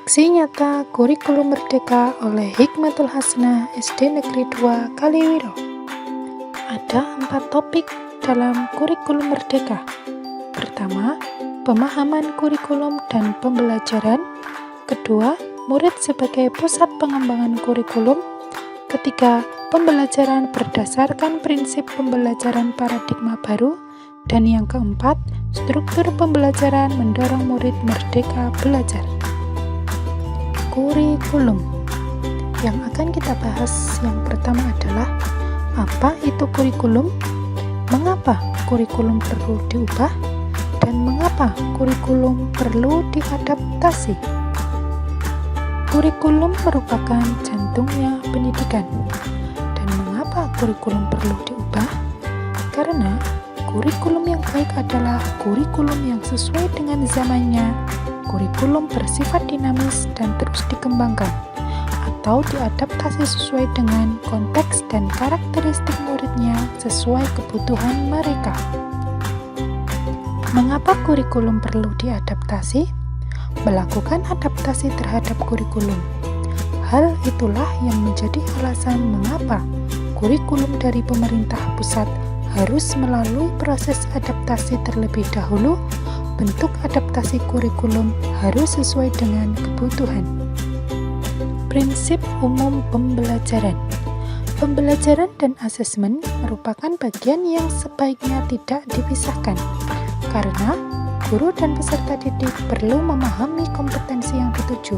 Saksi nyata Kurikulum Merdeka oleh Hikmatul Hasanah SD Negeri 2 Kaliwiro. Ada 4 topik dalam Kurikulum Merdeka. Pertama, pemahaman kurikulum dan pembelajaran. Kedua, murid sebagai pusat pengembangan kurikulum. Ketiga, pembelajaran berdasarkan prinsip pembelajaran paradigma baru. Dan yang keempat, struktur pembelajaran mendorong murid merdeka belajar. Kurikulum yang akan kita bahas yang pertama adalah apa itu kurikulum, mengapa kurikulum perlu diubah, dan mengapa kurikulum perlu diadaptasi. Kurikulum merupakan jantungnya pendidikan. Dan mengapa kurikulum perlu diubah? Karena kurikulum yang baik adalah kurikulum yang sesuai dengan zamannya. Kurikulum bersifat dinamis dan terus dikembangkan atau diadaptasi sesuai dengan konteks dan karakteristik muridnya sesuai kebutuhan mereka. Mengapa kurikulum perlu diadaptasi? Melakukan adaptasi terhadap kurikulum. Hal itulah yang menjadi alasan mengapa kurikulum dari pemerintah pusat harus melalui proses adaptasi terlebih dahulu. Bentuk adaptasi kurikulum harus sesuai dengan kebutuhan. Prinsip umum pembelajaran. Pembelajaran dan asesmen merupakan bagian yang sebaiknya tidak dipisahkan, karena guru dan peserta didik perlu memahami kompetensi yang dituju,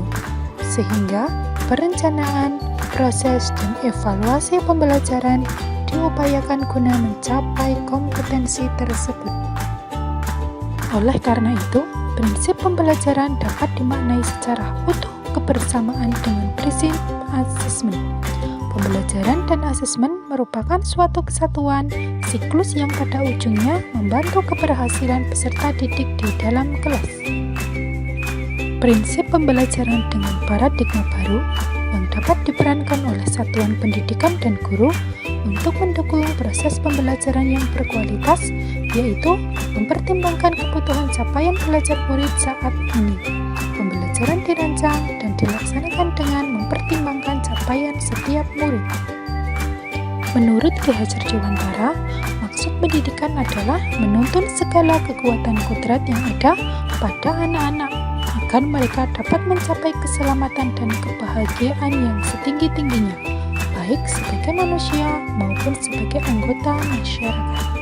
sehingga perencanaan, proses, dan evaluasi pembelajaran diupayakan guna mencapai kompetensi tersebut. Oleh karena itu, prinsip pembelajaran dapat dimaknai secara utuh kebersamaan dengan prinsip asesmen. Pembelajaran dan asesmen merupakan suatu kesatuan siklus yang pada ujungnya membantu keberhasilan peserta didik di dalam kelas. Prinsip pembelajaran dengan paradigma baru yang dapat diperankan oleh satuan pendidikan dan guru untuk mendukung proses pembelajaran yang berkualitas, yaitu mempertimbangkan kebutuhan capaian belajar murid saat ini. Pembelajaran dirancang dan dilaksanakan dengan mempertimbangkan capaian setiap murid. Menurut Ki Hajar Dewantara, maksud pendidikan adalah menuntun segala kekuatan kodrat yang ada pada anak-anak agar mereka dapat mencapai keselamatan dan kebahagiaan yang setinggi-tingginya, baik sebagai manusia maupun sebagai anggota masyarakat.